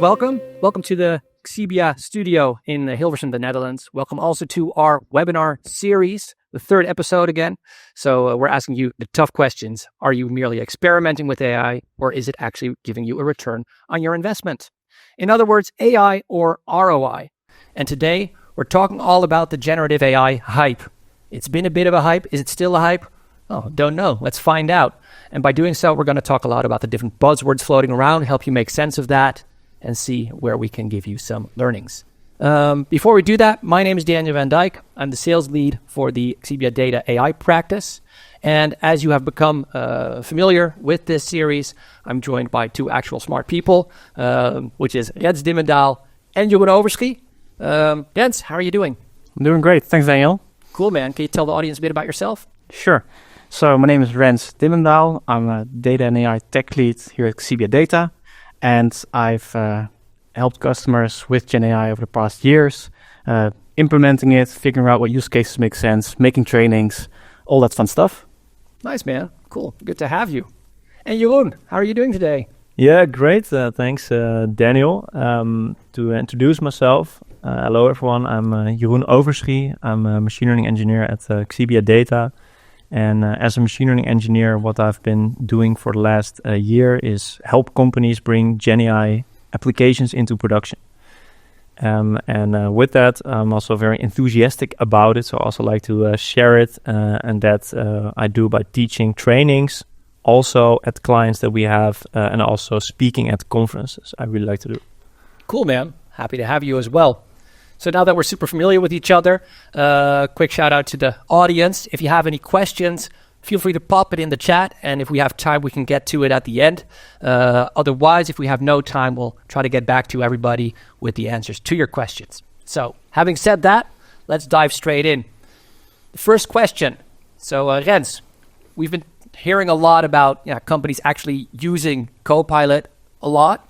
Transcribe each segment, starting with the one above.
Welcome. Welcome to the Xebia studio in Hilversum, the Netherlands. Welcome also to our webinar series, the third episode again. So we're asking you the tough questions. Are you merely experimenting with AI, or is it actually giving you a return on your investment? In other words, AI or ROI. And today we're talking all about the generative AI hype. It's been a bit of a hype. Is it still a hype? Oh, don't know. Let's find out. And by doing so, we're going to talk a lot about the different buzzwords floating around, help you make sense of that, and see where we can give you some learnings. Before we do that, my name is Daniel van Dijk. I'm the sales lead for the Xebia Data AI practice. And as you have become familiar with this series, I'm joined by two actual smart people, which is Rens Dimmendaal and Jeroen Overschie. Rens, how are you doing? I'm doing great. Thanks, Daniel. Cool, man. Can you tell the audience a bit about yourself? Sure. So my name is Rens Dimmendaal. I'm a data and AI tech lead here at Xebia Data. And I've helped customers with GenAI over the past years, implementing it, figuring out what use cases make sense, making trainings, all that fun stuff. Nice, man. Cool. Good to have you. And Jeroen, how are you doing today? Yeah, great. Thanks, Daniel. To introduce myself, hello everyone. I'm Jeroen Overschie. I'm a machine learning engineer at Xebia Data. And as a machine learning engineer, what I've been doing for the last year is help companies bring GenAI applications into production. And with that, I'm also very enthusiastic about it. So I also like to share it. And that I do by teaching trainings, also at clients that we have, and also speaking at conferences. I really like to do. Cool, man. Happy to have you as well. So now that we're super familiar with each other, quick shout out to the audience. If you have any questions, feel free to pop it in the chat. And if we have time, we can get to it at the end. Otherwise, if we have no time, we'll try to get back to everybody with the answers to your questions. So having said that, let's dive straight in. The first question. So Rens, we've been hearing a lot about companies actually using Copilot a lot.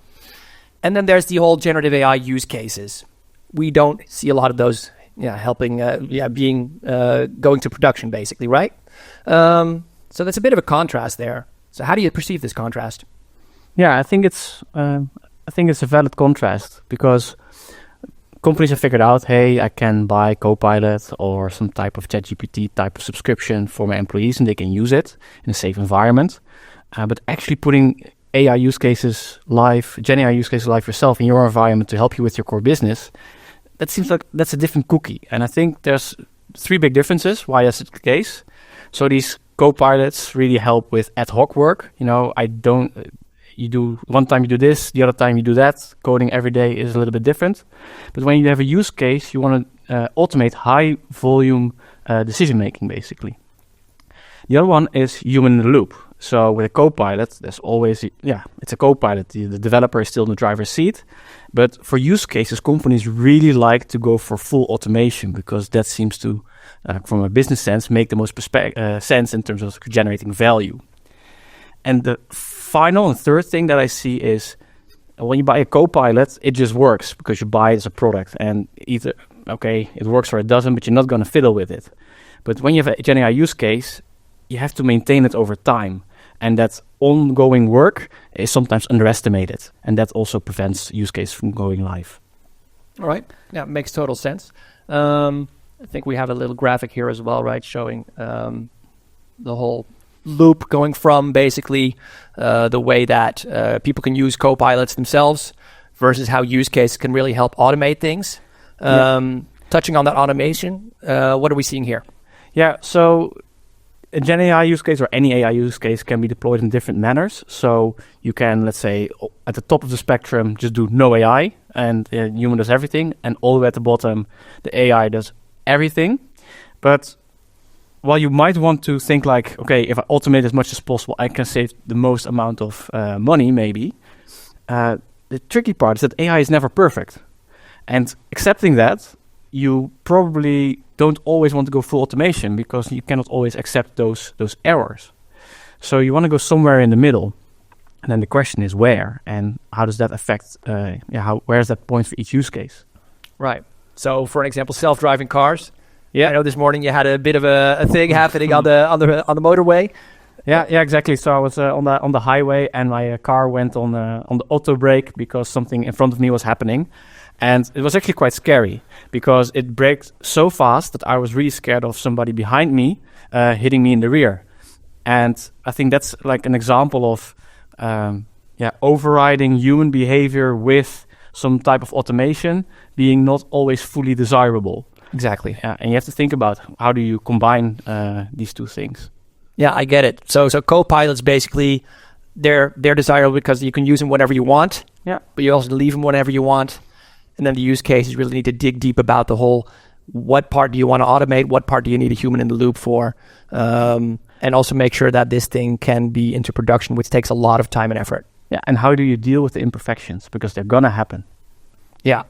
And then there's the whole generative AI use cases. We don't see a lot of those helping, going to production, basically, right? So that's a bit of a contrast there. So how do you perceive this contrast? Yeah, I think it's a valid contrast because companies have figured out, hey, I can buy Copilot or some type of ChatGPT type of subscription for my employees and they can use it in a safe environment. But actually putting AI use cases live, GenAI use cases live yourself in your environment to help you with your core business, that seems like that's a different cookie. And I think there's three big differences why that's the case. So these Copilots really help with ad hoc work. You do one time you do this, the other time you do that. Coding every day is a little bit different. But when you have a use case, you want to automate high volume decision making, basically. The other one is human in the loop. So with a Copilot, there's always, it's a Copilot. The developer is still in the driver's seat. But for use cases, companies really like to go for full automation because that seems to, from a business sense, make the most sense in terms of generating value. And the final and third thing that I see is when you buy a Copilot, it just works because you buy it as a product. And either, it works or it doesn't, but you're not going to fiddle with it. But when you have a GenAI use case, you have to maintain it over time. And that ongoing work is sometimes underestimated. And that also prevents use case from going live. All right. Yeah, makes total sense. I think we have a little graphic here as well, right? Showing the whole loop going from basically the way that people can use Copilots themselves versus how use cases can really help automate things. Touching on that automation, what are we seeing here? Yeah, so a GenAI use case or any AI use case can be deployed in different manners. So you can, let's say, at the top of the spectrum, just do no AI and human does everything. And all the way at the bottom, the AI does everything. But while you might want to think like, okay, if I automate as much as possible, I can save the most amount of money, maybe. The tricky part is that AI is never perfect. And accepting that, you probably don't always want to go full automation because you cannot always accept those errors. So you want to go somewhere in the middle. And then the question is where and how does that affect, where is that point for each use case? Right. So for an example, self-driving cars. Yeah, I know this morning you had a bit of a thing happening on the motorway. Yeah, exactly. So I was on the highway, and my car went on the auto brake because something in front of me was happening, and it was actually quite scary because it braked so fast that I was really scared of somebody behind me hitting me in the rear, and I think that's like an example of overriding human behavior with some type of automation being not always fully desirable. Exactly. Yeah, and you have to think about how do you combine these two things. Yeah, I get it. So co-pilots basically they're desirable because you can use them whenever you want. Yeah. But you also leave them whenever you want. And then the use cases really need to dig deep about the whole, what part do you want to automate? What part do you need a human in the loop for? And also make sure that this thing can be into production, which takes a lot of time and effort. Yeah, and how do you deal with the imperfections? Because they're gonna happen. Yeah.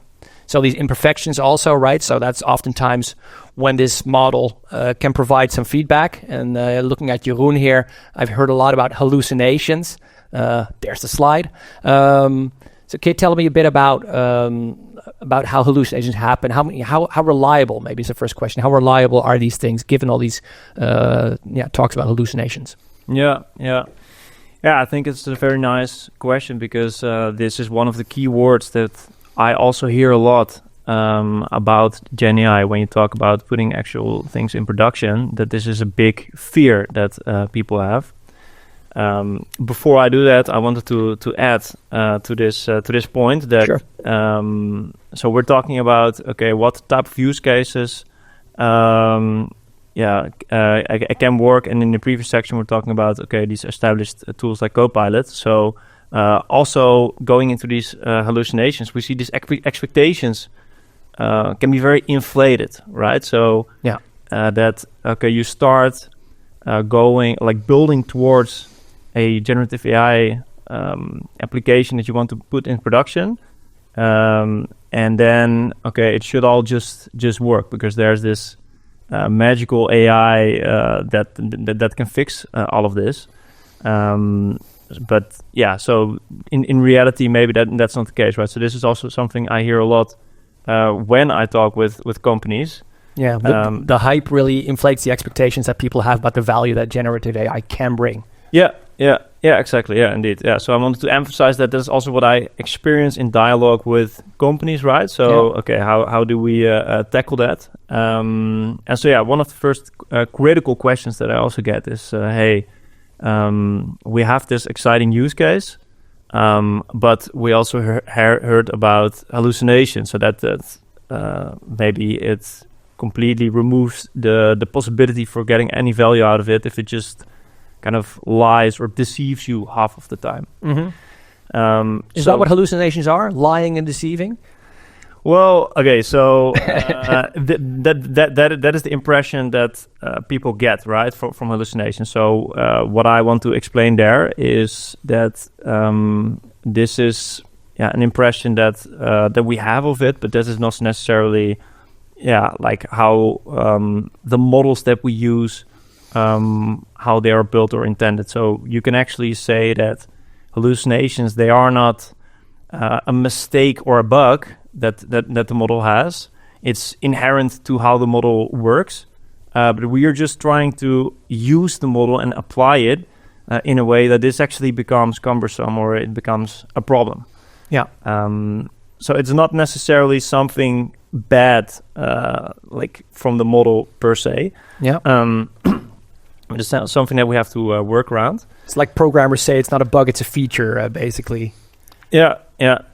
So these imperfections also, right? So that's oftentimes when this model can provide some feedback. And looking at Jeroen here, I've heard a lot about hallucinations. There's the slide. So can you tell me a bit about how hallucinations happen? How reliable, maybe is the first question, how reliable are these things given all these talks about hallucinations? Yeah, I think it's a very nice question because this is one of the key words that I also hear a lot about GenAI when you talk about putting actual things in production, that this is a big fear that people have. Before I do that, I wanted to add to this point that Sure. So we're talking about what type of use cases I can work, and in the previous section we're talking about these established tools like Copilot. So also going into these hallucinations, we see these expectations can be very inflated, right? So you start building towards a generative AI application that you want to put in production, and then it should all just work because there's this magical AI that can fix all of this. But yeah, so in reality, maybe that's not the case, right? So this is also something I hear a lot when I talk with companies. Yeah, the hype really inflates the expectations that people have about the value that generative AI can bring. Yeah, exactly. Yeah, indeed. Yeah, so I wanted to emphasize that that's also what I experience in dialogue with companies, right? So, how do we tackle that? And so, one of the first critical questions that I also get is, we have this exciting use case, but we also heard about hallucinations, so that maybe it completely removes the possibility for getting any value out of it if it just kind of lies or deceives you half of the time. Mm-hmm. Is that what hallucinations are? Lying and deceiving? Well, so that is the impression that people get, right, from hallucinations. So what I want to explain there is that this is an impression that we have of it, but this is not necessarily like how the models that we use, how they are built or intended. So you can actually say that hallucinations, they are not a mistake or a bug that the model has. It's inherent to how the model works, but we are just trying to use the model and apply it in a way that this actually becomes cumbersome or it becomes a problem. Yeah. So it's not necessarily something bad, like from the model per se. Yeah. It's something that we have to work around. It's like programmers say, it's not a bug, it's a feature, basically. Yeah,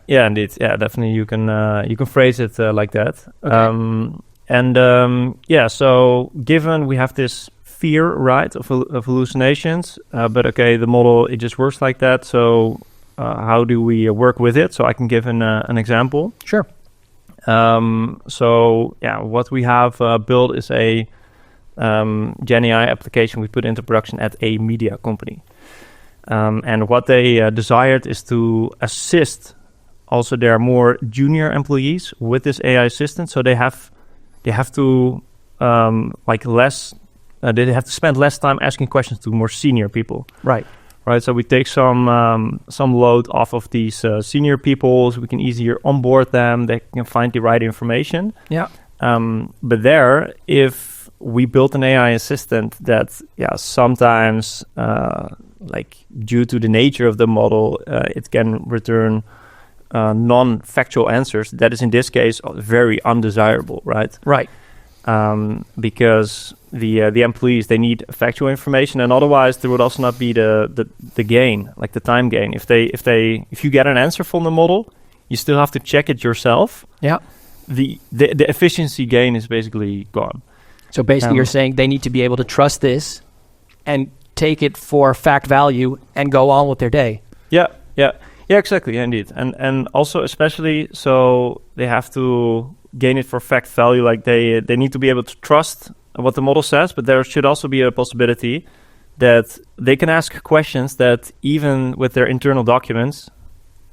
indeed. Yeah, definitely. You can phrase it like that. Okay. So given we have this fear, right, of hallucinations, but the model, it just works like that. So how do we work with it? So I can give an example. Sure. What we have built is a GenAI application we put into production at a media company. And what they desired is to assist also their more junior employees with this AI assistant. So they have to they have to spend less time asking questions to more senior people. Right. So we take some load off of these senior people, so we can easier onboard them. They can find the right information. Yeah. But there, if we built an AI assistant that, sometimes, like due to the nature of the model, it can return non-factual answers. That is in this case very undesirable, right? Right. Because the employees, they need factual information, and otherwise there would also not be the gain, like the time gain. If you get an answer from the model, you still have to check it yourself. Yeah. The efficiency gain is basically gone. So basically, you're saying they need to be able to trust this and take it for fact value and go on with their day. Yeah, exactly, indeed. And also especially, so they have to gain it for fact value, like they need to be able to trust what the model says, but there should also be a possibility that they can ask questions that even with their internal documents,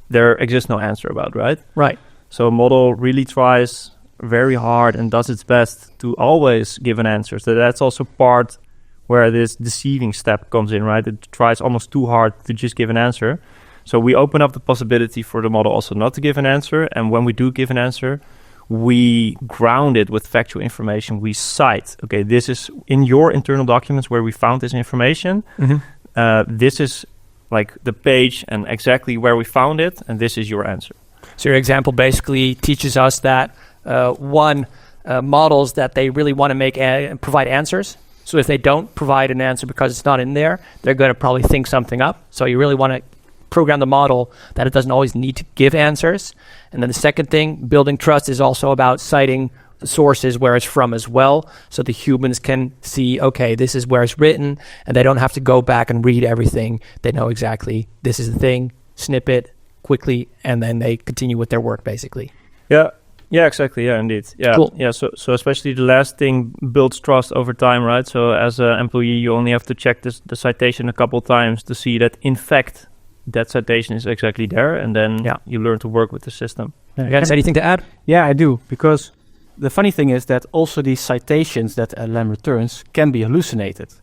there exists no answer about, right? Right. So a model really tries very hard and does its best to always give an answer. So that's also part where this deceiving step comes in, right? It tries almost too hard to just give an answer. So we open up the possibility for the model also not to give an answer. And when we do give an answer, we ground it with factual information. We cite, okay, this is in your internal documents where we found this information. Mm-hmm. This is like the page and exactly where we found it, and this is your answer. So your example basically teaches us that models that they really want to provide answers. So if they don't provide an answer because it's not in there, they're going to probably think something up. So you really want to program the model that it doesn't always need to give answers. And then the second thing, building trust, is also about citing the sources where it's from as well, so the humans can see, okay, this is where it's written, and they don't have to go back and read everything. They know exactly this is the thing, snip it quickly, and then they continue with their work, basically. Yeah, exactly. Yeah, indeed. Yeah, cool. Yeah. So especially the last thing builds trust over time, right? So as an employee, you only have to check the citation a couple of times to see that in fact that citation is exactly there, and then you learn to work with the system. You guys, anything to add? Yeah, I do, because the funny thing is that also these citations that LLM returns can be hallucinated.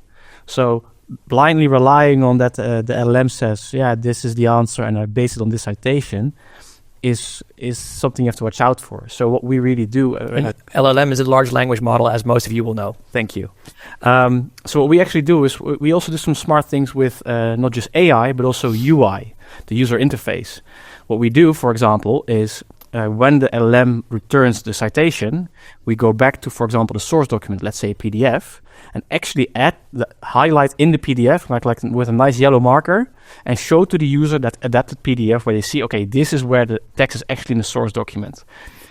So blindly relying on that the LLM says, this is the answer, and I base it on this citation, is something you have to watch out for. So what we really do... LLM is a large language model, as most of you will know. Thank you. So what we actually do is we also do some smart things with not just AI, but also UI, the user interface. What we do, for example, is when the LLM returns the citation, we go back to, for example, the source document, let's say a PDF, and actually highlight in the PDF, like with a nice yellow marker, and show to the user that adapted PDF where they see, okay, this is where the text is actually in the source document.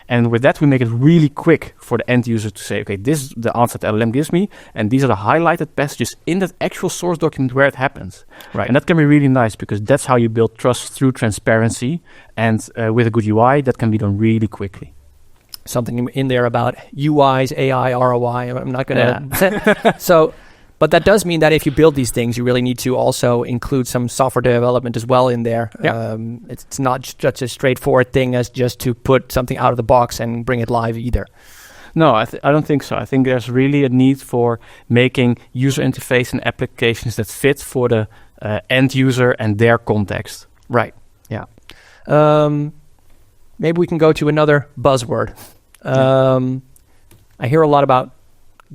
And with that, we make it really quick for the end user to say, okay, this is the answer that LLM gives me, and these are the highlighted passages in that actual source document where it happens. Right. And that can be really nice, because that's how you build trust through transparency. And with a good UI, that can be done really quickly. Something in there about UIs, AI, ROI. I'm not going to... But that does mean that if you build these things, you really need to also include some software development as well in there. Yeah. It's not such a straightforward thing as just to put something out of the box and bring it live either. No, I don't think so. I think there's really a need for making user interface and applications that fit for the end user and their context. Right. Yeah. Maybe we can go to another buzzword. I hear a lot about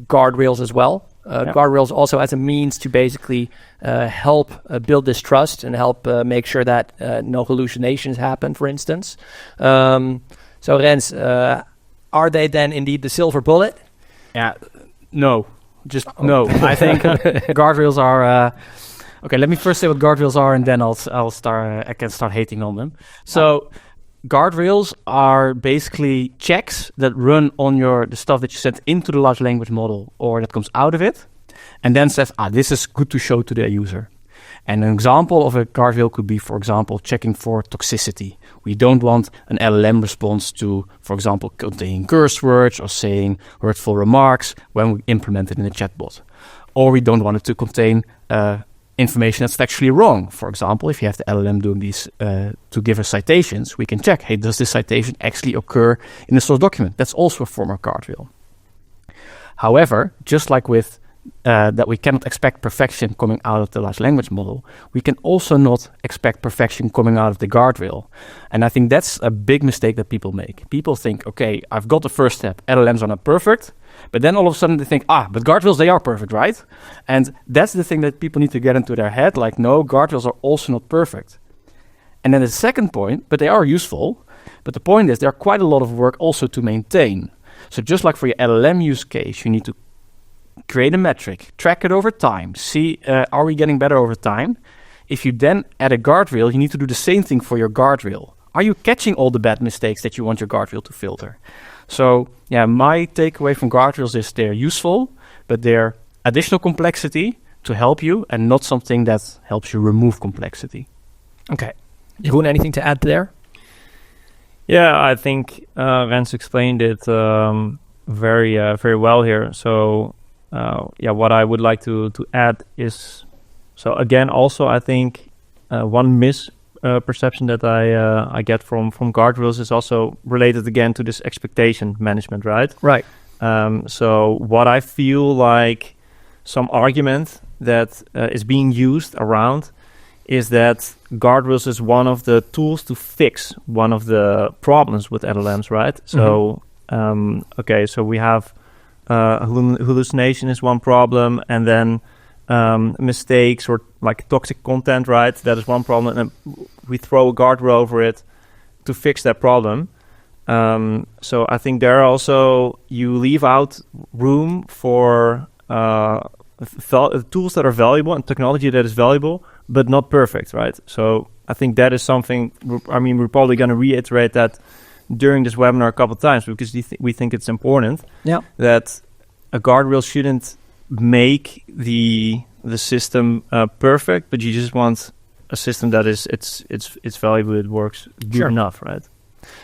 guardrails as well. Guardrails also as a means to basically help build this trust and help make sure that no hallucinations happen, for instance. So Rens, are they then indeed the silver bullet? Yeah, no, no. I think guardrails are... okay, let me first say what guardrails are, and then I can start hating on them. So guardrails are basically checks that run on the stuff that you send into the large language model or that comes out of it, and then says, this is good to show to the user. And an example of a guardrail could be, for example, checking for toxicity. We don't want an LLM response to, for example, containing curse words or saying hurtful remarks when we implement it in a chatbot. Or we don't want it to contain information that's factually wrong. For example, if you have the LLM doing these to give us citations, we can check, hey, does this citation actually occur in the source document? That's also a form of guardrail. However, just like with that we cannot expect perfection coming out of the large language model, we can also not expect perfection coming out of the guardrail. And I think that's a big mistake that people make. People think, okay, I've got the first step, LLMs are not perfect, But then all of a sudden they think, but guardrails, they are perfect, right? And that's the thing that people need to get into their head. Like, no, guardrails are also not perfect. And then the second point, but they are useful. But the point is, there are quite a lot of work also to maintain. So just like for your LLM use case, you need to create a metric, track it over time, see, are we getting better over time? If you then add a guardrail, you need to do the same thing for your guardrail. Are you catching all the bad mistakes that you want your guardrail to filter? So, my takeaway from guardrails is they're useful, but they're additional complexity to help you and not something that helps you remove complexity. Okay. Jeroen, anything to add there? Yeah, I think Rens explained it very well here. So, what I would like to add is, so again, also I think one misperception that I get from guardrails is also related again to this expectation management, right? Right. So what I feel like some argument that is being used around is that guardrails is one of the tools to fix one of the problems with LLMs, right? So, so we have hallucination is one problem, and then mistakes or like toxic content, right? That is one problem, and we throw a guardrail over it to fix that problem. So I think there also you leave out room for tools that are valuable and technology that is valuable, but not perfect, right? So I think that is something, we're probably going to reiterate that during this webinar a couple of times because we think it's important that a guardrail shouldn't make the system perfect, but you just want a system that is it's valuable, it works good enough, right?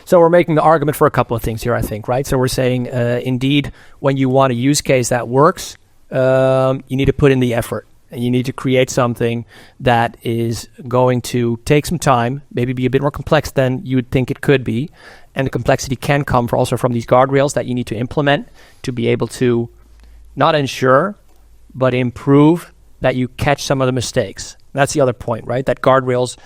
So we're making the argument for a couple of things here, I think, right? So we're saying, indeed, when you want a use case that works, you need to put in the effort. And you need to create something that is going to take some time, maybe be a bit more complex than you would think it could be. And the complexity can come also from these guardrails that you need to implement to be able to not ensure, but improve that you catch some of the mistakes. That's the other point, right? That guardrails,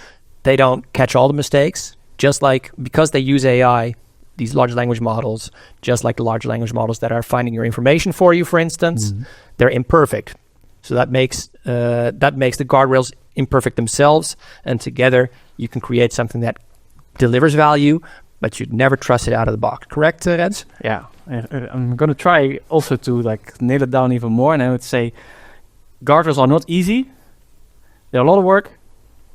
they don't catch all the mistakes, just like because they use AI, these large language models, just like the large language models that are finding your information for you, for instance, they're imperfect. So that makes the guardrails imperfect themselves, and together you can create something that delivers value, but you'd never trust it out of the box. Correct, Rens? Yeah, I'm going to try also to nail it down even more, and I would say guardrails are not easy. They're a lot of work,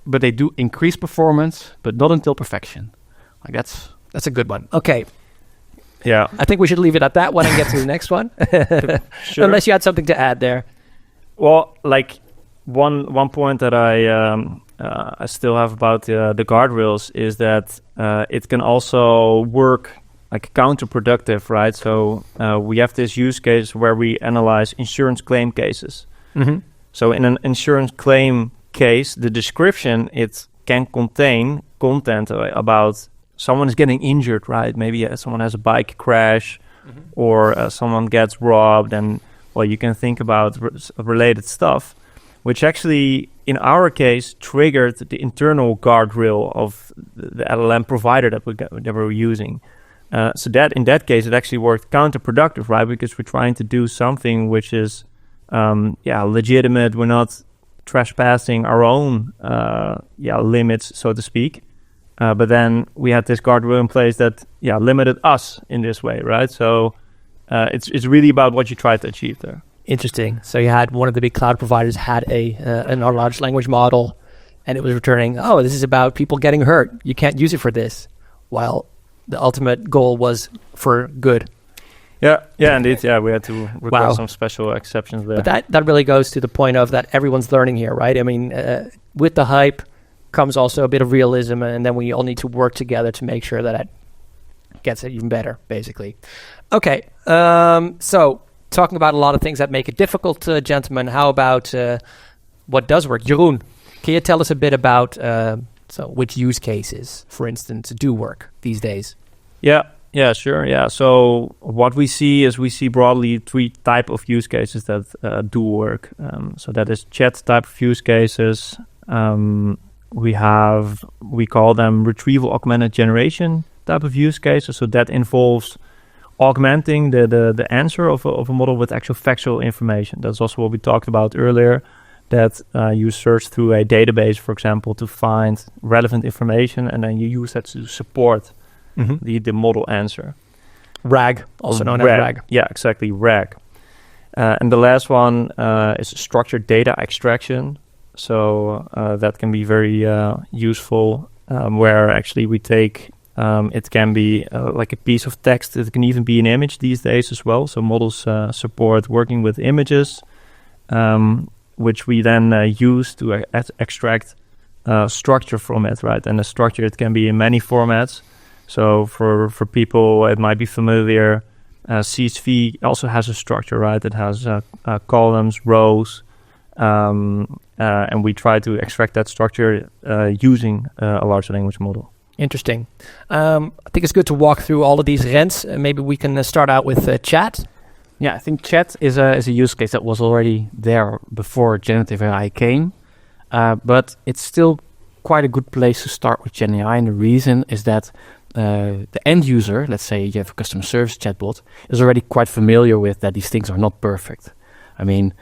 but they do increase performance, but not until perfection. That's a good one. Okay. Yeah, I think we should leave it at that one and get to the next one. Sure. Unless you had something to add there. Well, one point that I still have about the guardrails is that it can also work like counterproductive, right? So we have this use case where we analyze insurance claim cases. Mm-hmm. So in an insurance claim case, the description, it can contain content about someone is getting injured, right? Maybe someone has a bike crash or someone gets robbed, and you can think about related stuff, which actually, in our case, triggered the internal guardrail of the LLM provider that we were using. So that in that case, it actually worked counterproductive, right? Because we're trying to do something which is, legitimate. We're not trespassing our own, limits, so to speak. But then we had this guardrail in place that, limited us in this way, right? So it's really about what you try to achieve there. Interesting. So you had one of the big cloud providers had a large language model, and it was returning, this is about people getting hurt. You can't use it for this. While the ultimate goal was for good. Yeah, indeed. Yeah, we had to record some special exceptions there. But that really goes to the point of that everyone's learning here, right? I mean, with the hype comes also a bit of realism, and then we all need to work together to make sure that it gets it even better, basically. Okay, so talking about a lot of things that make it difficult, gentlemen, how about what does work? Jeroen, can you tell us a bit about which use cases, for instance, do work these days? Yeah, sure. Yeah. So what we see broadly 3 type of use cases that do work. So that is chat type of use cases. We call them retrieval augmented generation type of use cases. So that involves augmenting the answer of a model with actual factual information. That's also what we talked about earlier, that you search through a database, for example, to find relevant information, and then you use that to support the model answer. RAG, also known as RAG. Yeah, exactly, RAG. And the last one is structured data extraction. So that can be very useful, where actually we take, it can be like a piece of text. It can even be an image these days as well. So models support working with images, which we then use to extract structure from it, right? And the structure, it can be in many formats. So for people, it might be familiar. CSV also has a structure, right? It has columns, rows, and we try to extract that structure using a large language model. Interesting. I think it's good to walk through all of these rents. Maybe we can start out with chat. Yeah, I think chat is a use case that was already there before generative AI came, but it's still quite a good place to start with GenAI, and the reason is that the end user, let's say you have a customer service chatbot, is already quite familiar with that these things are not perfect. I mean,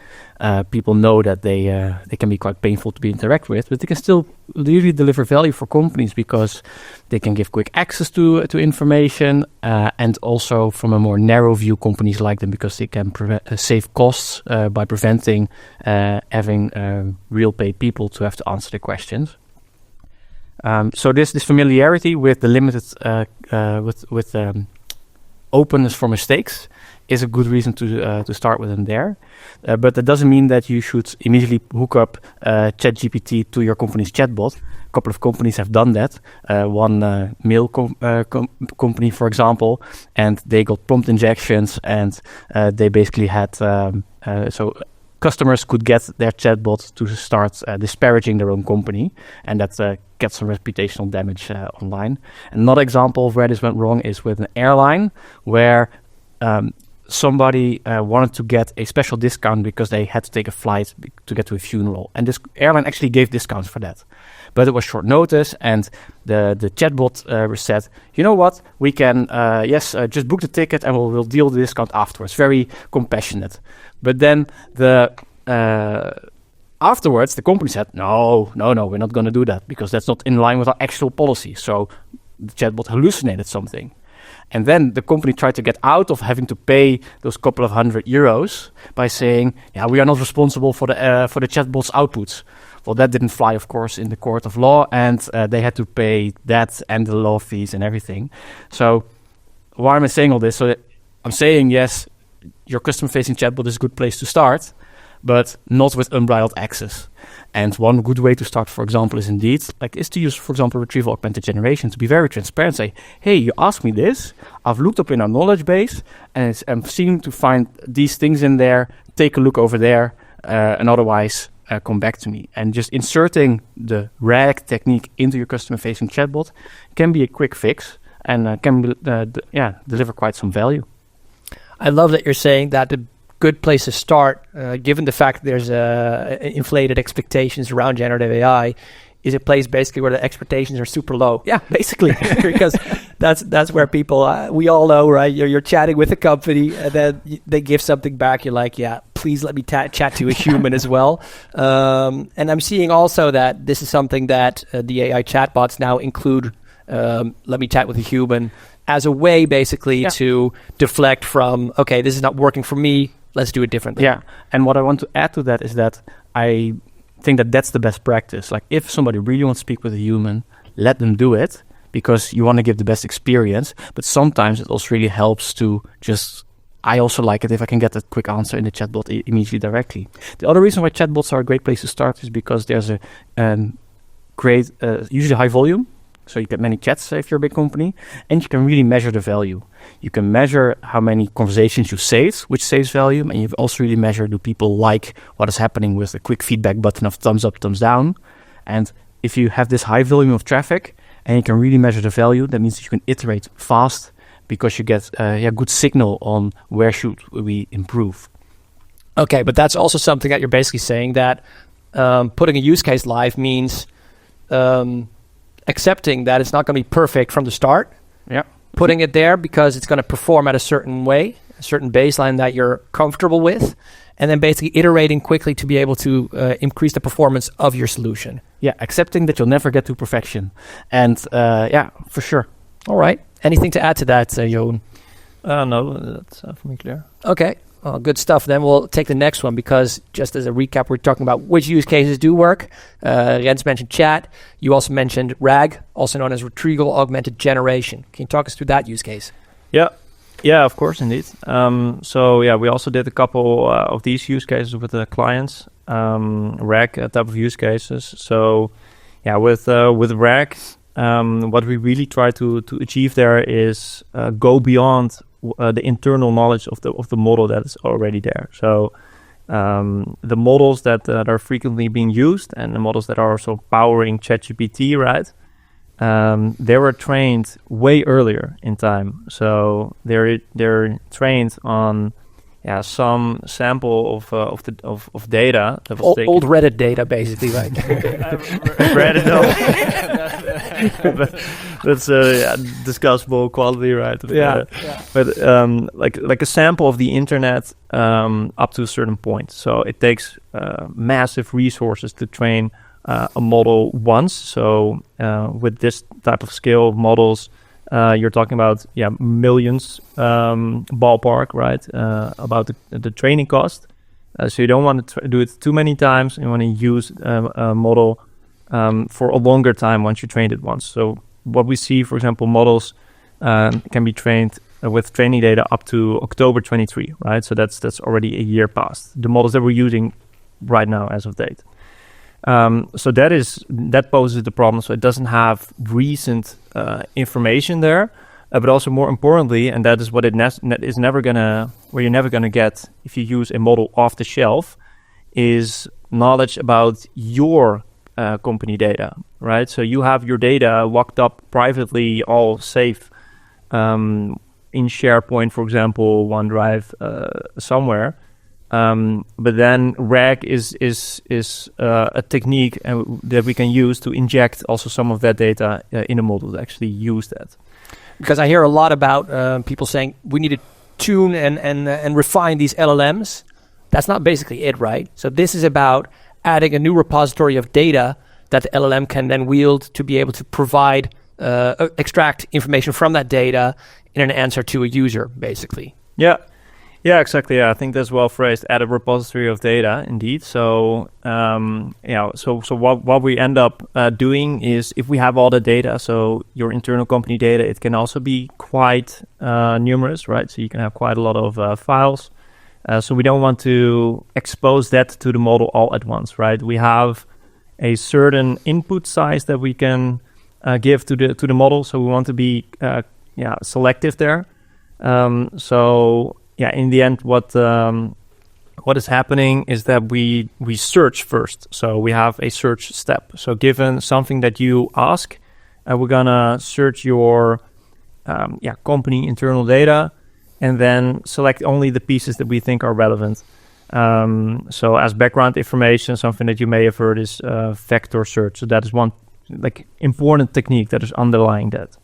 people know that they can be quite painful to be interact with, but they can still really deliver value for companies because they can give quick access to information, and also from a more narrow view, companies like them because they can save costs by preventing having real paid people to have to answer the questions. So this familiarity with the limited with openness for mistakes is a good reason to start with them there. But that doesn't mean that you should immediately hook up ChatGPT to your company's chatbot. A couple of companies have done that. One mail company, for example, and they got prompt injections, and they basically had so customers could get their chatbot to start disparaging their own company, and that gets some reputational damage online. Another example of where this went wrong is with an airline where somebody wanted to get a special discount because they had to take a flight to get to a funeral. And this airline actually gave discounts for that. But it was short notice, and the chatbot said, you know what, we can, just book the ticket and we'll deal the discount afterwards. Very compassionate. But then afterwards, the company said, no, we're not going to do that because that's not in line with our actual policy. So the chatbot hallucinated something. And then the company tried to get out of having to pay those couple of €100 by saying, yeah, we are not responsible for the chatbot's outputs. Well, that didn't fly, of course, in the court of law, and they had to pay that and the law fees and everything. So why am I saying all this? So I'm saying, yes, your customer-facing chatbot is a good place to start, but not with unbridled access. And one good way to start, for example, is to use, for example, retrieval augmented generation, to be very transparent. Say, hey, you asked me this, I've looked up in our knowledge base, and I'm seeming to find these things in there, take a look over there, and otherwise come back to me. And just inserting the RAG technique into your customer-facing chatbot can be a quick fix and can deliver quite some value. I love that you're saying that the good place to start, given the fact there's inflated expectations around generative AI, is a place basically where the expectations are super low. Yeah, basically, because that's where people, we all know, right? You're chatting with a company, and then they give something back. You're like, yeah, please let me chat to a human as well. And I'm seeing also that this is something that the AI chatbots now include. Let me chat with a human as a way, basically, to deflect from, okay, this is not working for me. Let's do it differently. Yeah, and what I want to add to that is that I think that that's the best practice. Like, if somebody really wants to speak with a human, let them do it, because you want to give the best experience. But sometimes it also really helps to just, I also like it if I can get a quick answer in the chatbot immediately directly. The other reason why chatbots are a great place to start is because there's a great, usually high volume. So you get many chats if you're a big company, and you can really measure the value. You can measure how many conversations you saved, which saves value, and you also really measure, do people like what is happening with a quick feedback button of thumbs up, thumbs down. And if you have this high volume of traffic and you can really measure the value, that means that you can iterate fast because you get good signal on where should we improve. Okay, but that's also something that you're basically saying that putting a use case live means accepting that it's not going to be perfect from the start. Yeah. putting it there because it's going to perform at a certain way, a certain baseline that you're comfortable with, and then basically iterating quickly to be able to increase the performance of your solution. Yeah, accepting that you'll never get to perfection. And for sure. All right. Anything to add to that, Jeroen? No, that's for me clear. Okay. Well, good stuff. Then we'll take the next one because just as a recap, we're talking about which use cases do work. Rens mentioned chat. You also mentioned RAG, also known as Retrieval Augmented Generation. Can you talk us through that use case? Yeah, of course, indeed. We also did a couple of these use cases with the clients, RAG type of use cases. So, with RAG, what we really try to achieve there is go beyond the internal knowledge of the model that is already there. So the models that are frequently being used and the models that are also powering ChatGPT, right? They were trained way earlier in time. So they're trained on some sample of data that was old Reddit data, basically, right? Reddit, no. That's discussable quality, right? But like a sample of the internet up to a certain point. So it takes massive resources to train a model once. So with this type of scale of models, you're talking about millions ballpark, right? About the training cost. So you don't want to do it too many times. You want to use a model for a longer time once you trained it once. So what we see, for example, models can be trained with training data up to October 23, right? So that's already a year past. The models that we're using right now as of date. So that poses the problem. So it doesn't have recent information there, but also more importantly, and that is what is never gonna, where you're never gonna get if you use a model off the shelf, is knowledge about your company data, right? So you have your data locked up privately, all safe in SharePoint, for example, OneDrive, somewhere. But then RAG is a technique that we can use to inject also some of that data in a model to actually use that. Because I hear a lot about people saying we need to tune and refine these LLMs. That's not basically it, right? So this is about adding a new repository of data that the LLM can then wield to be able to provide, extract information from that data in an answer to a user, basically. Yeah, exactly. Yeah, I think that's well phrased. Add a repository of data, indeed. So, so what we end up doing is, if we have all the data, so your internal company data, it can also be quite numerous, right? So you can have quite a lot of files. So we don't want to expose that to the model all at once, right? We have a certain input size that we can give to the model. So we want to be selective there. In the end, what is happening is that we search first. So we have a search step. So given something that you ask, we're gonna search your company internal data, and then select only the pieces that we think are relevant. So as background information, something that you may have heard is vector search. So that is one important technique that is underlying that.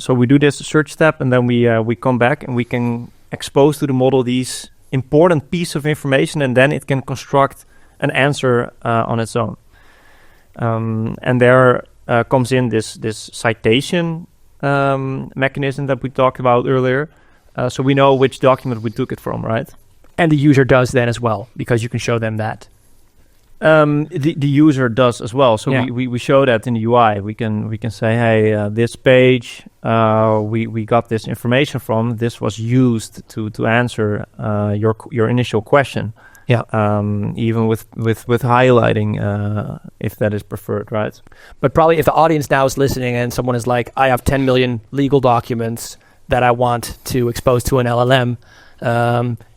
So we do this search step, and then we come back and we can expose to the model these important piece of information, and then it can construct an answer on its own. And there comes in this citation mechanism that we talked about earlier. So we know which document we took it from, right? And the user does then as well, because you can show them that. The user does as well. So we show that in the UI. We can say, hey, this page we got this information from. This was used to answer your initial question. Yeah. Even with highlighting, if that is preferred, right? But probably if the audience now is listening and someone is like, I have 10 million legal documents that I want to expose to an LLM,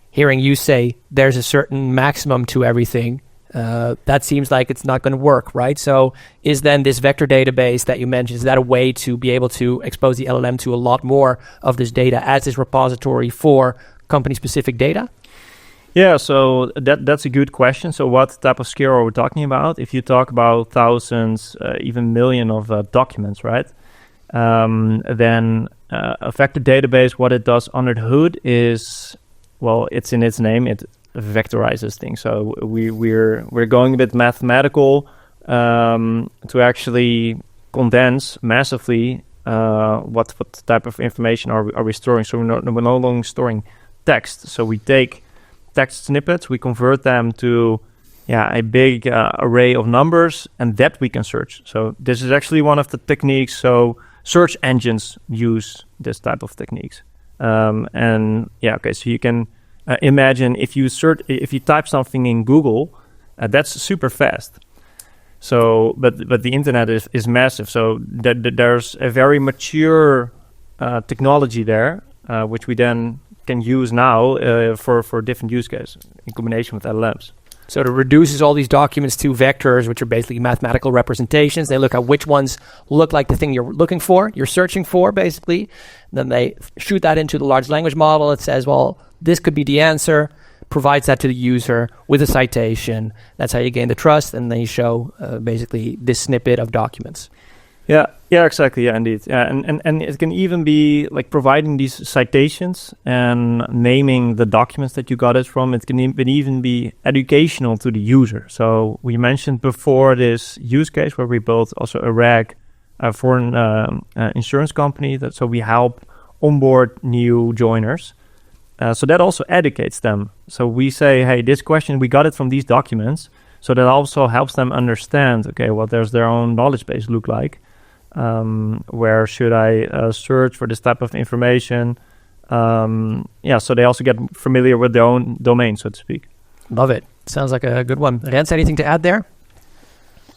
hearing you say there's a certain maximum to everything, that seems like it's not going to work, right? So is then this vector database that you mentioned, is that a way to be able to expose the LLM to a lot more of this data as this repository for company-specific data? Yeah, so that's a good question. So what type of scale are we talking about? If you talk about thousands, even million of documents, right? Then a vector database, what it does under the hood is, well, it's in its name. It vectorizes things. So we're going a bit mathematical to actually condense massively what type of information are we storing. So we're no longer storing text. So we take text snippets, we convert them to a big array of numbers, and that we can search. So this is actually one of the techniques. So search engines use this type of techniques. So you can imagine if you type something in Google, that's super fast. So, but the internet is massive. So there's a very mature technology there, which we then can use now for different use cases in combination with LLMs. So it reduces all these documents to vectors, which are basically mathematical representations. They look at which ones look like the thing you're looking for, you're searching for, basically. Then they shoot that into the large language model. It says, well, this could be the answer, provides that to the user with a citation. That's how you gain the trust, and then you show basically this snippet of documents. Yeah, exactly. Yeah, indeed. Yeah, and it can even be like providing these citations and naming the documents that you got it from. It can even be educational to the user. So we mentioned before this use case where we built also a RAG for an insurance company. So we help onboard new joiners. So that also educates them. So we say, hey, this question, we got it from these documents. So that also helps them understand, okay, what does their own knowledge base look like? Where should I search for this type of information? So they also get familiar with their own domain, so to speak. Love it. Sounds like a good one. Rens, anything to add there?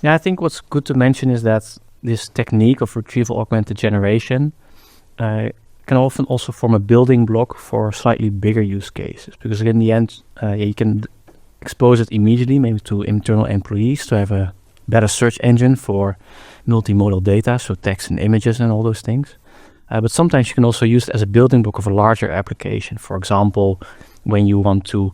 Yeah, I think what's good to mention is that this technique of retrieval augmented generation can often also form a building block for slightly bigger use cases. Because in the end, you can expose it immediately, maybe to internal employees to have a better search engine for multimodal data, so text and images and all those things. But sometimes you can also use it as a building block of a larger application. For example, when you want to,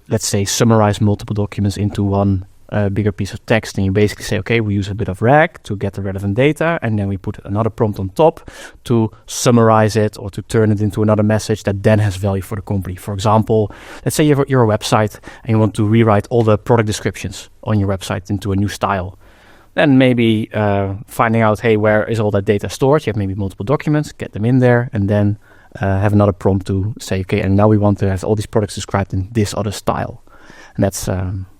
let's say, summarize multiple documents into one bigger piece of text, and you basically say, okay, we use a bit of RAG to get the relevant data, and then we put another prompt on top to summarize it or to turn it into another message that then has value for the company. For example, let's say you're a website and you want to rewrite all the product descriptions on your website into a new style. Then maybe finding out, hey, where is all that data stored? You have maybe multiple documents, get them in there, and then have another prompt to say, okay, and now we want to have all these products described in this other style. And that's,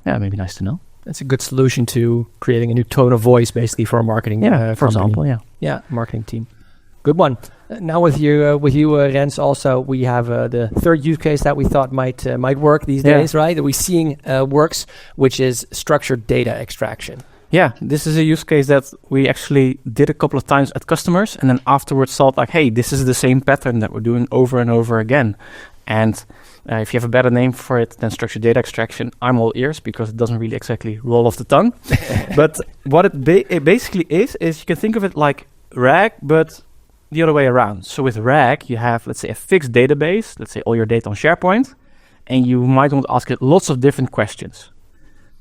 maybe nice to know. That's a good solution to creating a new tone of voice, basically, for a marketing for example, marketing team. Good one. Now with you, Rens, also we have the third use case that we thought might work these days, right? That we're seeing works, which is structured data extraction. Yeah, this is a use case that we actually did a couple of times at customers, and then afterwards thought like, hey, this is the same pattern that we're doing over and over again. And if you have a better name for it than structured data extraction, I'm all ears, because it doesn't really exactly roll off the tongue. But what it basically is you can think of it like RAG, but the other way around. So with RAG, you have, let's say, a fixed database, let's say all your data on SharePoint, and you might want to ask it lots of different questions.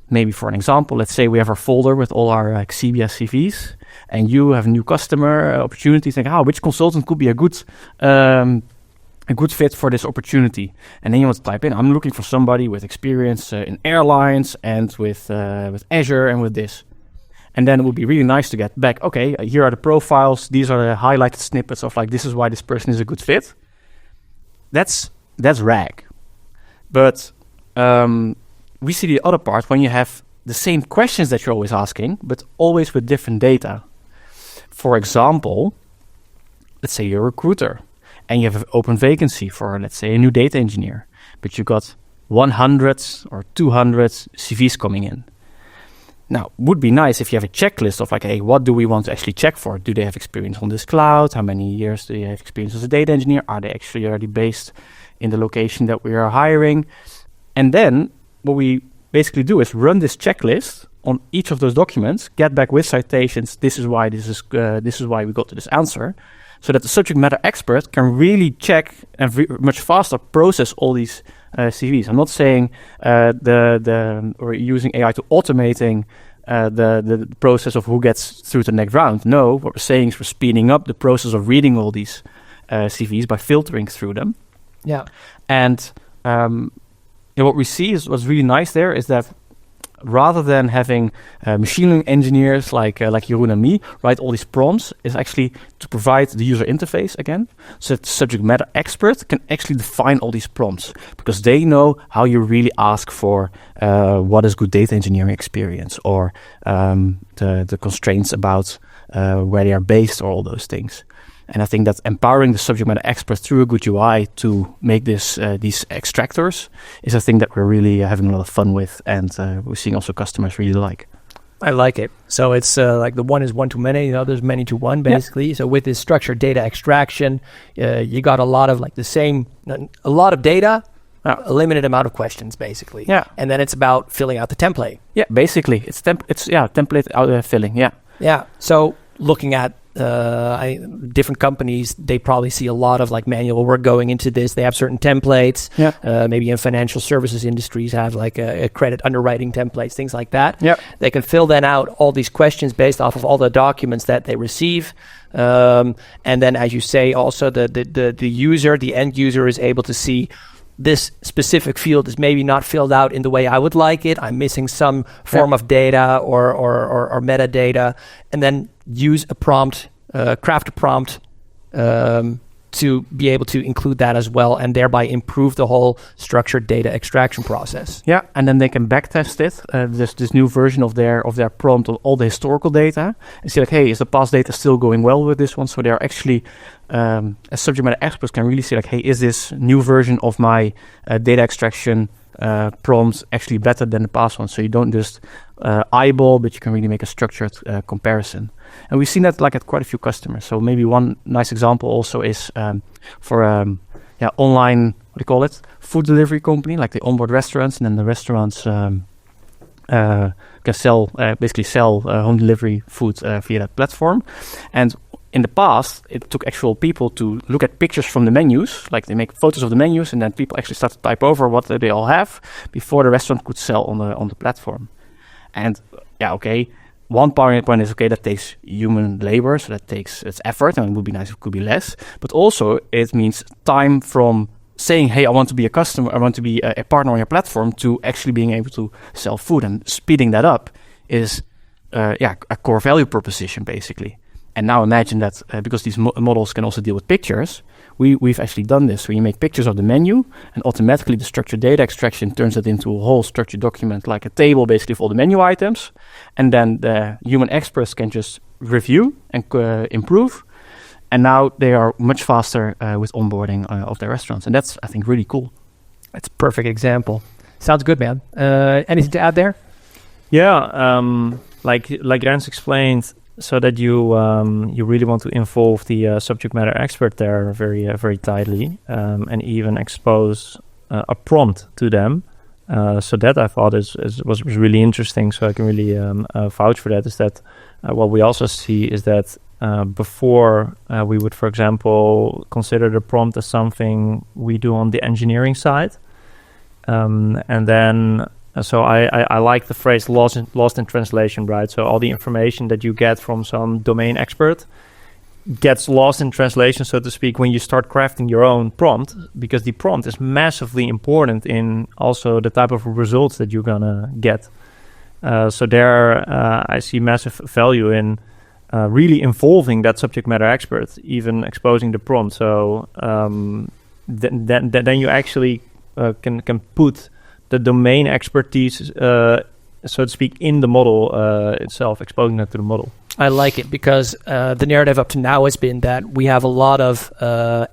Maybe for an example, let's say we have our folder with all our Xebia CVs, and you have a new customer opportunity, think, which consultant could be a good fit for this opportunity. And then you want to type in, I'm looking for somebody with experience in airlines and with Azure and with this. And then it would be really nice to get back, okay, here are the profiles, these are the highlighted snippets of like, this is why this person is a good fit. That's RAG. But we see the other part when you have the same questions that you're always asking, but always with different data. For example, let's say you're a recruiter and you have an open vacancy for, let's say, a new data engineer, but you got 100 or 200 CVs coming in. Now, would be nice if you have a checklist of like, hey, what do we want to actually check for? Do they have experience on this cloud? How many years do they have experience as a data engineer? Are they actually already based in the location that we are hiring? And then what we basically do is run this checklist on each of those documents, get back with citations. This is why we got to this answer, so that the subject matter expert can really check and much faster process all these CVs. I'm not saying we're using AI to automating the process of who gets through to the next round. No, what we're saying is we're speeding up the process of reading all these CVs by filtering through them. Yeah. And what we see is what's really nice there is that rather than having machine learning engineers like Jeroen and me write all these prompts, is actually to provide the user interface again, so that the subject matter expert can actually define all these prompts, because they know how you really ask for what is good data engineering experience, or the constraints about where they are based, or all those things. And I think that empowering the subject matter expert through a good UI to make these extractors is a thing that we're really having a lot of fun with, and we're seeing also customers really like. I like it. So it's like the one is one to many, the other is many to one, basically. Yeah. So with this structured data extraction, you got a lot of data, a limited amount of questions, basically. Yeah. And then it's about filling out the template. Yeah, basically, it's template filling. Yeah. Yeah. So looking at different companies, they probably see a lot of like manual work going into this. They have certain templates. Yeah. Maybe in financial services industries have like a credit underwriting templates, things like that. Yeah. They can fill then out all these questions based off of all the documents that they receive. And then, as you say, also the user, the end user, is able to see this specific field is maybe not filled out in the way I would like it. I'm missing some form of data or metadata, and then use a prompt, craft a prompt to be able to include that as well, and thereby improve the whole structured data extraction process. Yeah, and then they can backtest it. There's this new version of their prompt on all the historical data, and see like, hey, is the past data still going well with this one? So they're actually, as subject matter experts, can really see like, hey, is this new version of my data extraction prompt actually better than the past one? So you don't just eyeball, but you can really make a structured comparison. And we've seen that like at quite a few customers. So maybe one nice example also is for online, what do you call it, food delivery company, like they onboard restaurants, and then the restaurants can basically sell home delivery food via that platform. And in the past, it took actual people to look at pictures from the menus, like they make photos of the menus, and then people actually start to type over what they all have before the restaurant could sell on the platform. And one point is, that takes human labor, so that takes its effort, and it would be nice if it could be less. But also, it means time from saying, hey, I want to be a customer, I want to be a partner on your platform, to actually being able to sell food. And speeding that up is a core value proposition, basically. And now imagine that because these models can also deal with pictures, we've actually done this. So you make pictures of the menu, and automatically the structured data extraction turns it into a whole structured document, like a table basically of all the menu items. And then the human experts can just review and improve. And now they are much faster with onboarding of their restaurants. And that's, I think, really cool. That's a perfect example. Sounds good, man. Anything to add there? Yeah, like Rens explained, so that you really want to involve the subject matter expert there very very tightly, and even expose a prompt to them. So that I thought was really interesting. So I can really vouch for that. Is that what we also see is that before we would, for example, consider the prompt as something we do on the engineering side, and then. So I like the phrase lost in translation, right? So all the information that you get from some domain expert gets lost in translation, so to speak, when you start crafting your own prompt, because the prompt is massively important in also the type of results that you're gonna get. So there I see massive value in really involving that subject matter expert, even exposing the prompt. So then you actually can put the domain expertise, so to speak, in the model itself, exposing that to the model. I like it because the narrative up to now has been that we have a lot of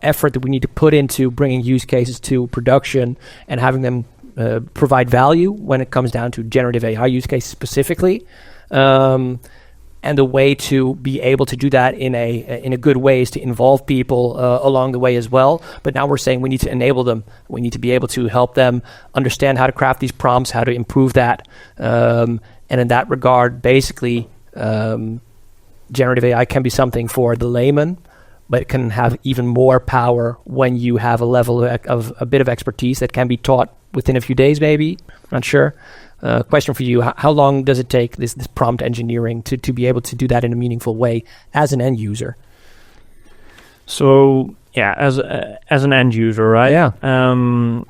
effort that we need to put into bringing use cases to production and having them provide value when it comes down to generative AI use cases specifically. And the way to be able to do that in a good way is to involve people along the way as well. But now we're saying we need to enable them. We need to be able to help them understand how to craft these prompts, how to improve that. And in that regard, basically, generative AI can be something for the layman, but it can have even more power when you have a level of a bit of expertise that can be taught within a few days, maybe. Not sure. question for you: how long does it take this prompt engineering to be able to do that in a meaningful way as an end user? So yeah, as an end user, right? Yeah.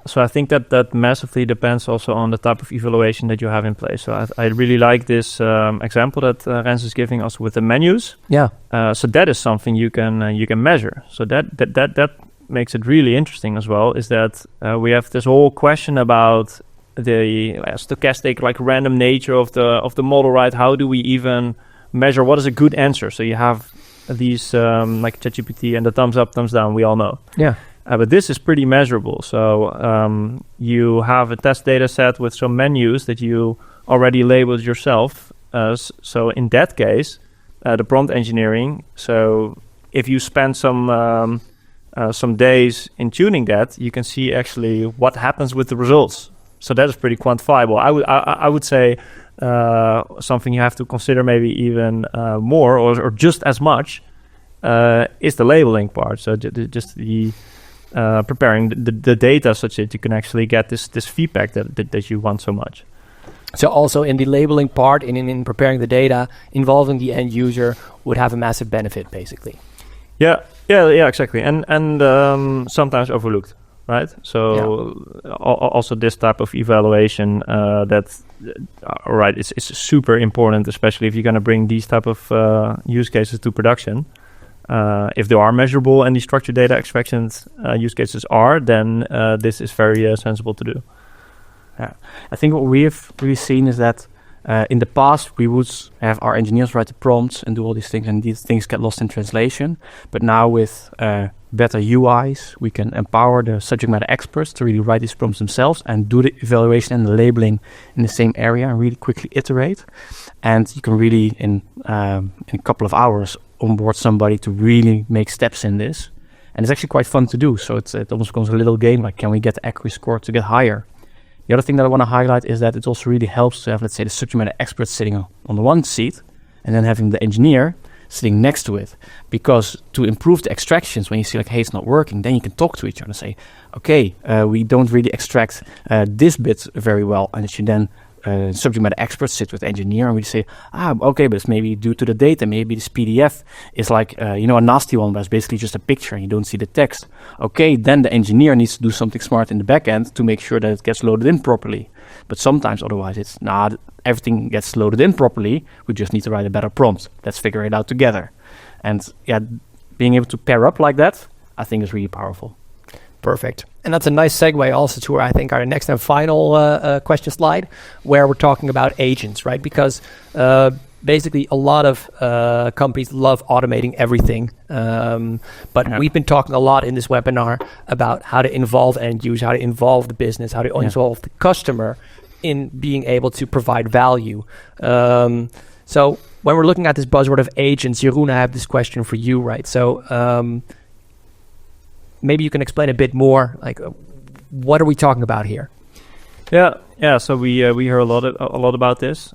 So I think that massively depends also on the type of evaluation that you have in place. So I really like this example that Rens is giving us with the menus. Yeah. So that is something you can measure. So that makes it really interesting as well. Is that we have this whole question about the stochastic, like random nature of the model, right? How do we even measure what is a good answer? So you have these like ChatGPT and the thumbs up, thumbs down, we all know. Yeah. But this is pretty measurable. So you have a test data set with some menus that you already labeled yourself. So in that case, the prompt engineering. So if you spend some days in tuning that, you can see actually what happens with the results. So that is pretty quantifiable. I would say something you have to consider maybe even more or just as much is the labeling part. So just the preparing the data such that you can actually get this feedback that you want so much. So also in the labeling part, in preparing the data, involving the end user would have a massive benefit, basically. Yeah, exactly. And sometimes overlooked, right? So also this type of evaluation is super important, especially if you're going to bring these type of use cases to production. If they are measurable and the structured data extraction use cases are, then this is very sensible to do. Yeah, I think what we have really seen is that in the past we would have our engineers write the prompts and do all these things, and these things get lost in translation. But now with better UIs, we can empower the subject matter experts to really write these prompts themselves and do the evaluation and the labeling in the same area and really quickly iterate. And you can really in a couple of hours onboard somebody to really make steps in this. And it's actually quite fun to do. So it almost becomes a little game, like can we get the accuracy score to get higher? The other thing that I want to highlight is that it also really helps to have, let's say, the subject matter expert sitting on the one seat and then having the engineer sitting next to it. Because to improve the extractions, when you see like, hey, it's not working, then you can talk to each other and say, okay, we don't really extract this bit very well. And it should then subject matter experts sit with the engineer and we say, okay, but it's maybe due to the data. Maybe this PDF is like, a nasty one, but it's basically just a picture and you don't see the text. Okay, then the engineer needs to do something smart in the back end to make sure that it gets loaded in properly. But sometimes otherwise it's not, everything gets loaded in properly. We just need to write a better prompt. Let's figure it out together. And being able to pair up like that, I think is really powerful. Perfect. And that's a nice segue also to our next and final question slide, where we're talking about agents, right? Because basically a lot of companies love automating everything. But we've been talking a lot in this webinar about how to involve end user, how to involve the business, how to involve the customer in being able to provide value. So when we're looking at this buzzword of agents, Jeroen, I have this question for you, right? So maybe you can explain a bit more, like what are we talking about here? Yeah. So we hear a lot about this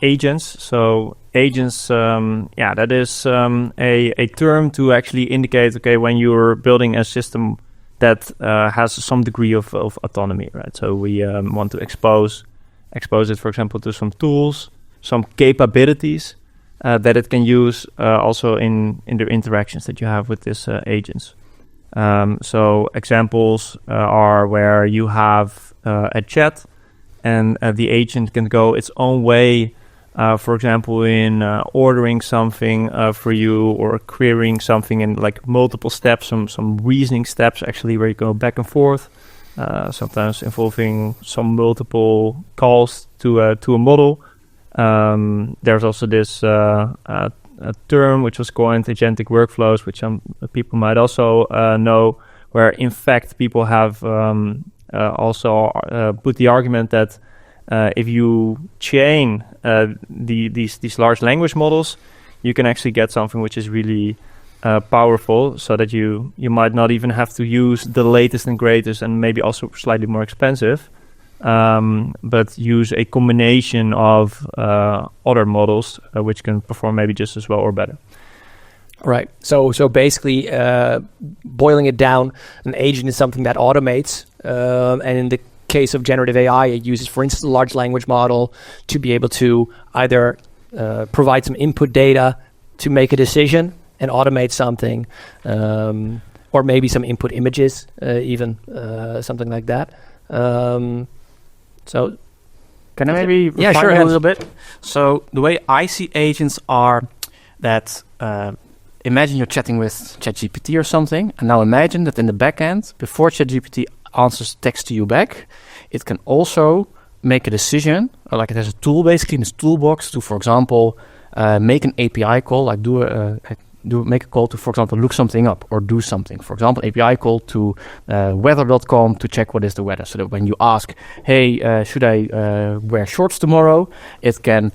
agents. So agents, that is a term to actually indicate, okay, when you're building a system that has some degree of autonomy, right? So we want to expose it, for example, to some tools, some capabilities that it can use also in the interactions that you have with these agents. So examples are where you have a chat and the agent can go its own way, for example, in ordering something for you or querying something in like multiple steps, some reasoning steps actually where you go back and forth, sometimes involving some multiple calls to a model. There's also this a term which was coined agentic workflows, which some people might also know, where in fact people have also put the argument that if you chain these large language models, you can actually get something which is really powerful, so that you might not even have to use the latest and greatest and maybe also slightly more expensive, but use a combination of other models which can perform maybe just as well or better. Right. So basically, boiling it down, an agent is something that automates, and in the case of generative AI, it uses, for instance, a large language model to be able to either provide some input data to make a decision and automate something, or maybe some input images, even something like that. So, can I maybe refine it a little bit? So the way I see agents are that imagine you're chatting with ChatGPT or something, and now imagine that in the back end, before ChatGPT answers text to you back, it can also make a decision, or like it has a tool basically in its toolbox to, for example, make an API call, like make a call to, for example, look something up or do something. For example, API call to weather.com to check what is the weather. So that when you ask, hey, should I wear shorts tomorrow? It can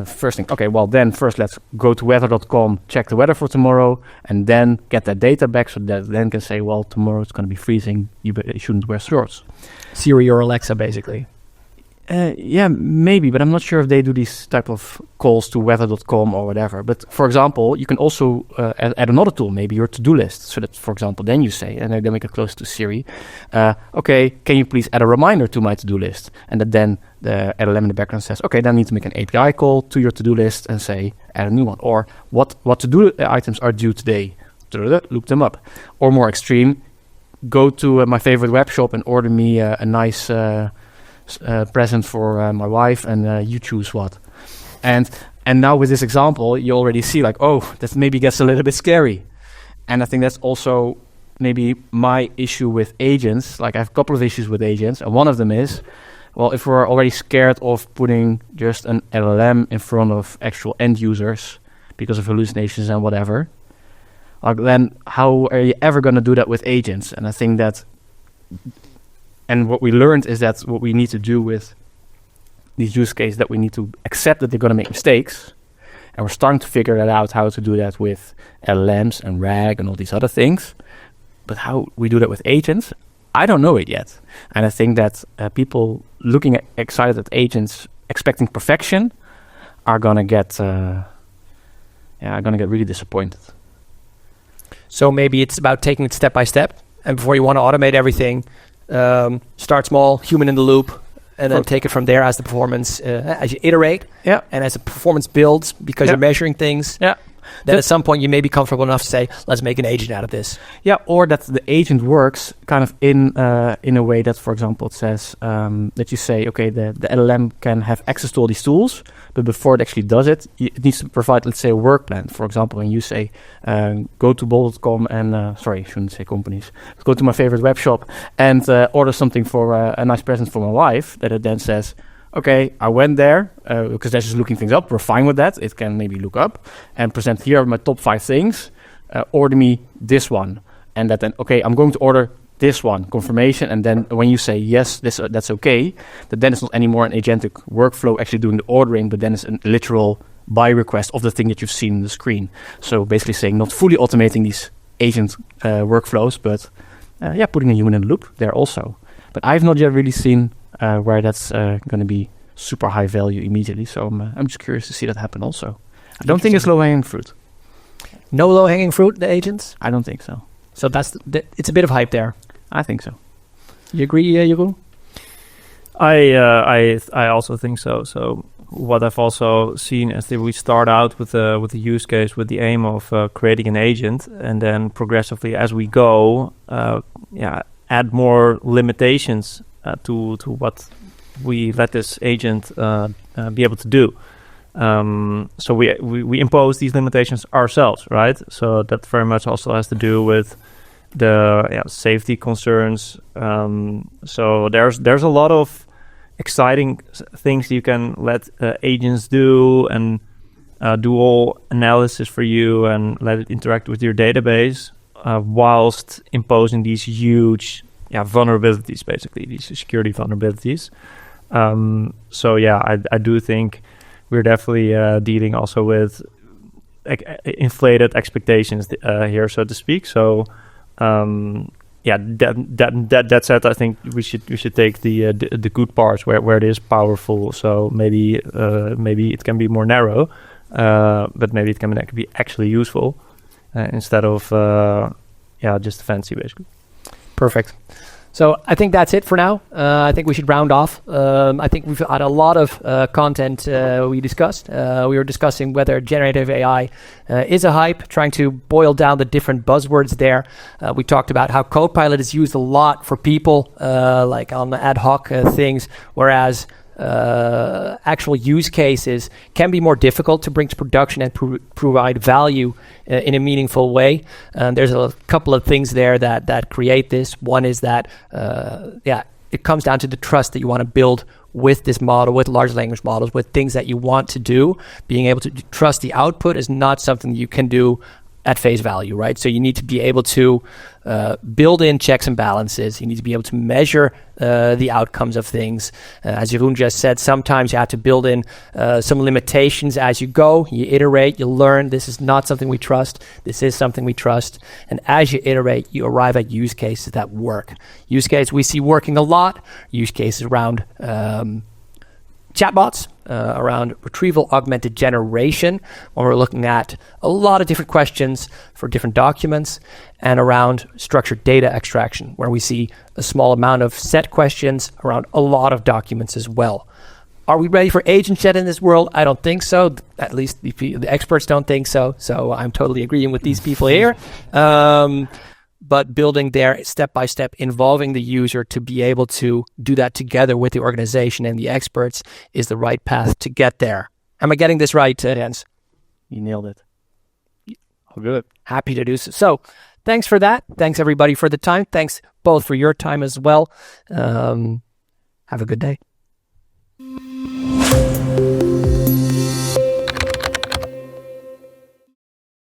first think, okay, well then first let's go to weather.com, check the weather for tomorrow, and then get that data back so that then can say, well, tomorrow it's going to be freezing. You shouldn't wear shorts. Siri or Alexa, basically. Yeah, maybe, but I'm not sure if they do these type of calls to weather.com or whatever. But for example, you can also add another tool, maybe your to-do list. So that, for example, then you say, and then make it close to Siri, okay, can you please add a reminder to my to-do list? And that then the LLM in the background says, okay, then I need to make an API call to your to-do list and say, add a new one. Or what to-do items are due today? Look them up. Or more extreme, go to my favorite web shop and order me a nice present for my wife, and you choose what. And now with this example, you already see like, oh, that maybe gets a little bit scary. And I think that's also maybe my issue with agents. Like I have a couple of issues with agents, and one of them is, well, if we're already scared of putting just an LLM in front of actual end users because of hallucinations and whatever, then how are you ever going to do that with agents? And I think that, and what we learned is that what we need to do with these use cases, that we need to accept that they're going to make mistakes. And we're starting to figure that out, how to do that with LLMs and RAG and all these other things. But how we do that with agents, I don't know it yet. And I think that people looking excited at agents, expecting perfection, are going to get really disappointed. So maybe it's about taking it step by step. And before you want to automate everything, start small, human in the loop, and then take it from there as the performance, as you iterate, and as the performance builds, because you're measuring things. Then at some point you may be comfortable enough to say, let's make an agent out of this. Yeah, or that the agent works kind of in a way that, for example, it says that you say, okay, the LLM can have access to all these tools, but before it actually does it, it needs to provide, let's say, a work plan. For example, when you say, go to bol.com and, sorry, I shouldn't say companies, go to my favorite web shop and order something for a nice present for my wife, that it then says, okay, I went there because they're just looking things up. We're fine with that. It can maybe look up and present, here are my top 5 things. Order me this one. And that then, okay, I'm going to order this one, confirmation. And then when you say, yes, that's okay, that then it's not anymore an agentic workflow actually doing the ordering, but then it's a literal buy request of the thing that you've seen on the screen. So basically saying not fully automating these agent workflows, but putting a human in the loop there also. But I've not yet really seen where that's going to be super high value immediately. So I'm just curious to see that happen also. I don't think it's low-hanging fruit. No low-hanging fruit, the agents? I don't think so. So it's a bit of hype there. I think so. You agree, Jeroen? I also think so. So what I've also seen is that we start out with the use case with the aim of creating an agent, and then progressively as we go, add more limitations to what we let this agent be able to do. So we impose these limitations ourselves, right? So that very much also has to do with the safety concerns. So there's a lot of exciting things you can let agents do, and do all analysis for you and let it interact with your database, whilst imposing these huge vulnerabilities, basically these security vulnerabilities. I do think we're definitely dealing also with inflated expectations here, so to speak. So that said, I think we should take the good parts where it is powerful. So maybe it can be more narrow, but maybe it can be actually useful instead of just fancy, basically. Perfect. So I think that's it for now. I think we should round off. I think we've had a lot of content we discussed. We were discussing whether generative AI is a hype, trying to boil down the different buzzwords there. We talked about how Copilot is used a lot for people, like on the ad hoc things, whereas actual use cases can be more difficult to bring to production and provide value in a meaningful way. There's a couple of things there that create this. One is that, it comes down to the trust that you want to build with this model, with large language models, with things that you want to do. Being able to trust the output is not something you can do at face value, right? So you need to be able to build in checks and balances. You need to be able to measure the outcomes of things. As Jeroen just said, sometimes you have to build in some limitations as you go. You iterate, you learn. This is not something we trust. This is something we trust. And as you iterate, you arrive at use cases that work. Use case we see working a lot. Use cases around chatbots, around retrieval augmented generation, when we're looking at a lot of different questions for different documents, and around structured data extraction, where we see a small amount of set questions around a lot of documents as well. Are we ready for agent chat in this world? I don't think so. At least the experts don't think so. So I'm totally agreeing with these people here. But building there step by step, involving the user to be able to do that together with the organization and the experts is the right path to get there. Am I getting this right, Jens? You nailed it. Oh, good. Happy to do so. So thanks for that. Thanks everybody for the time. Thanks both for your time as well. Have a good day.